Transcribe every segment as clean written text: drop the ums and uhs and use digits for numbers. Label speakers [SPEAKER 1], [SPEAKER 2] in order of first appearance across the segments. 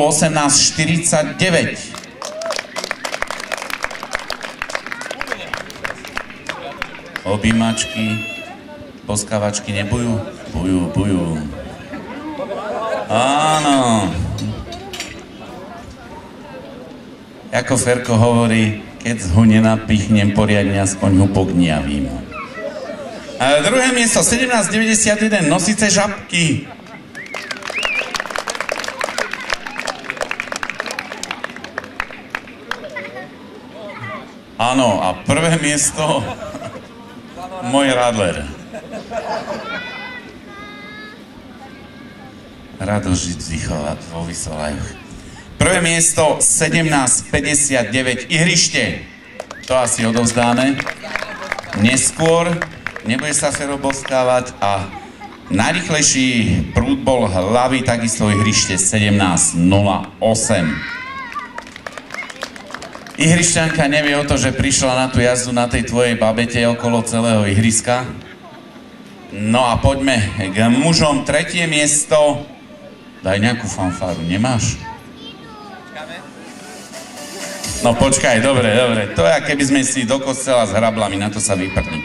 [SPEAKER 1] 18:49. Objímačky, poskávačky nebujú? Bujú. Áno. Ako Ferko hovorí, keď ho nenapichnem poriadne, aspoň ho pogniavím. Druhé miesto, 17,91, Nosice žabky. Áno, a prvé miesto, môj Radler. Rado žiť vo Vysolajoch. Prvé miesto, 17,59, ihrište. To asi odovzdáme. Neskôr, nebude sa Fero boskávať a najrýchlejší prúd bol hlavy, takisto ihrište 17,08. Ihrišťanka nevie o to, že prišla na tú jazdu na tej tvojej babete okolo celého ihriska. No a poďme k mužom. Tretie miesto. Daj nejakú fanfáru, nemáš? No počkaj, dobre. To je, keby sme si do kostela s hrablami, na to sa vyprdní.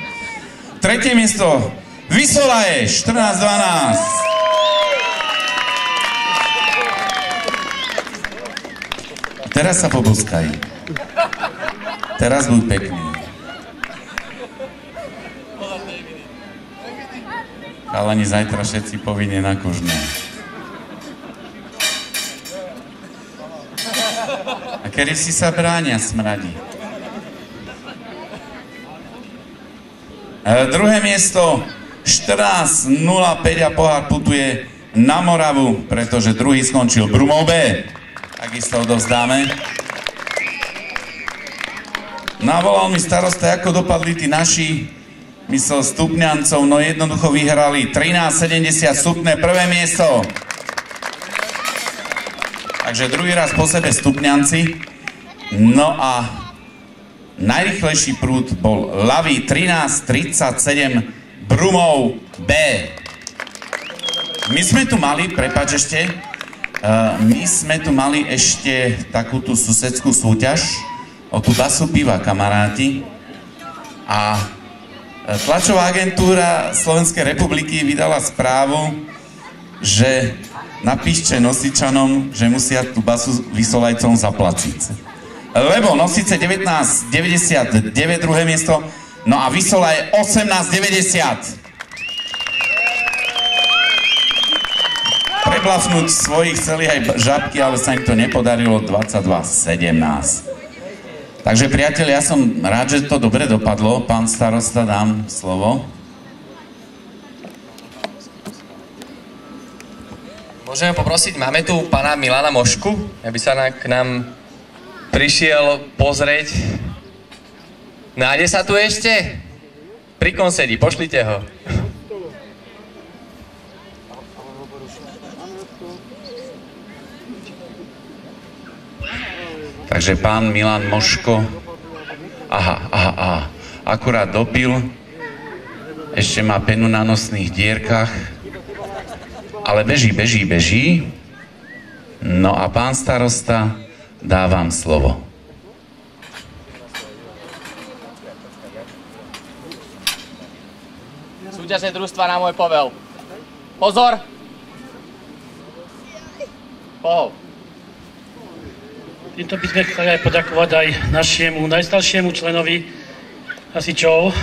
[SPEAKER 1] Tretie miesto. Vysolaje, 14,12. Teraz sa poboskaj. Teraz buď pekný. Chalani, zajtra všetci povinne na kožné. A kedy si sa bránia smradí. Druhé miesto, 14,05 a pohár putuje na Moravu, pretože druhý skončil Brumov B. Takisto odovzdáme. Navolal mi starosta, ako dopadli tí naši, myslel Stupňancov, no jednoducho vyhrali 13,70 Stupné, prvé miesto. Takže druhý raz po sebe Stupňanci. No a najrýchlejší prúd bol ľavý, 13,37 Brumov B. My sme tu mali, prepáč ešte, takú tú susedskú súťaž o tú basu piva, kamaráti. A tlačová agentúra Slovenskej republiky vydala správu, že napíšte Nosičanom, že musia tú basu Vysolajcom zaplatiť. Lebo Nosice 19,99 druhé miesto, no a Vysolaj 18,90. Preblafnúť svojich chceli aj žabky, ale sa im to nepodarilo, 22,17. Takže priatelia, ja som rád, že to dobre dopadlo. Pán starosta, dám slovo.
[SPEAKER 2] Môžeme poprosiť, máme tu pána Milana Mošku, aby sa k nám prišiel pozrieť. Nájde sa tu ešte? Pri kom sedí, pošlite ho.
[SPEAKER 1] Takže pán Milan Moško, aha, akurát dopil, ešte má penu na nosných dierkach, ale beží. No a pán starosta, dávam slovo.
[SPEAKER 2] Súťažné družstva na môj povel. Pozor! Pohov.
[SPEAKER 3] Týmto by sme chceli aj poďakovať aj našemu najstaršiemu členovi hasičov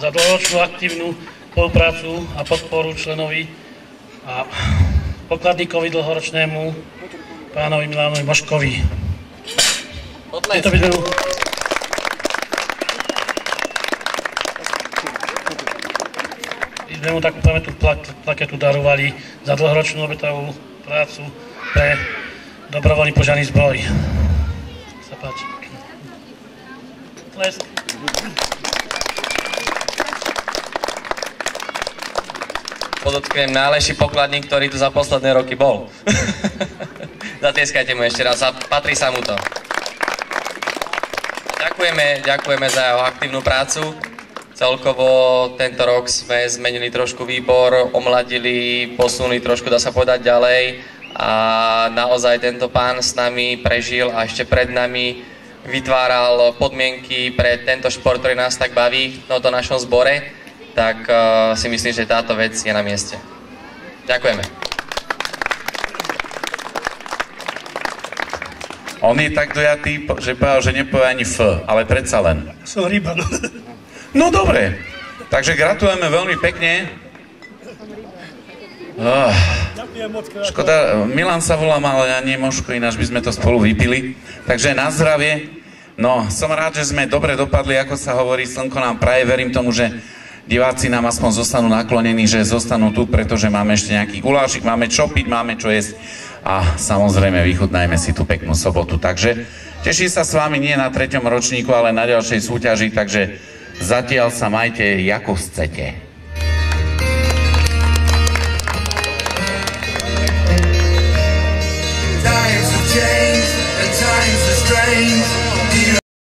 [SPEAKER 3] za dlhoročnú aktívnu spoluprácu a podporu členovi a pokladníkovi dlhoročnému pánovi Milanovi Moškovi. Týmto by sme mu takú pamätnú plaketu darovali za dlhoročnú obetovú prácu pre dobrovoľný požiarny zbroj. Sa páči. Tlesk.
[SPEAKER 2] Podotknem najlepší pokladník, ktorý tu za posledné roky bol. Zatieskajte mu ešte raz a patrí sa mu to. Ďakujeme za jeho aktívnu prácu. Celkovo tento rok sme zmenili trošku výbor, omladili, posunuli trošku, dá sa povedať, ďalej. a naozaj tento pán s nami prežil a ešte pred nami vytváral podmienky pre tento šport, ktorý nás tak baví v tomto našom zbore, tak si myslím, že táto vec je na mieste. Ďakujeme.
[SPEAKER 1] On je tak dojatý, že povedal, že nepovie ani F, ale predsa len.
[SPEAKER 3] Som ryba, no.
[SPEAKER 1] No dobre, takže gratulujeme veľmi pekne. Škoda, Milan sa volám, ale ja nie Moško, ináč by sme to spolu vypili. Takže na zdravie. No, som rád, že sme dobre dopadli, ako sa hovorí, slnko nám praje. Verím tomu, že diváci nám aspoň zostanú naklonení, že zostanú tu, pretože máme ešte nejaký gulášik, máme čo piť, máme čo jesť a samozrejme vychutnajme si tú peknú sobotu. Takže teším sa s vami nie na 3. ročníku, ale na ďalšej súťaži, takže zatiaľ sa majte, ako chcete.
[SPEAKER 4] Times have changed.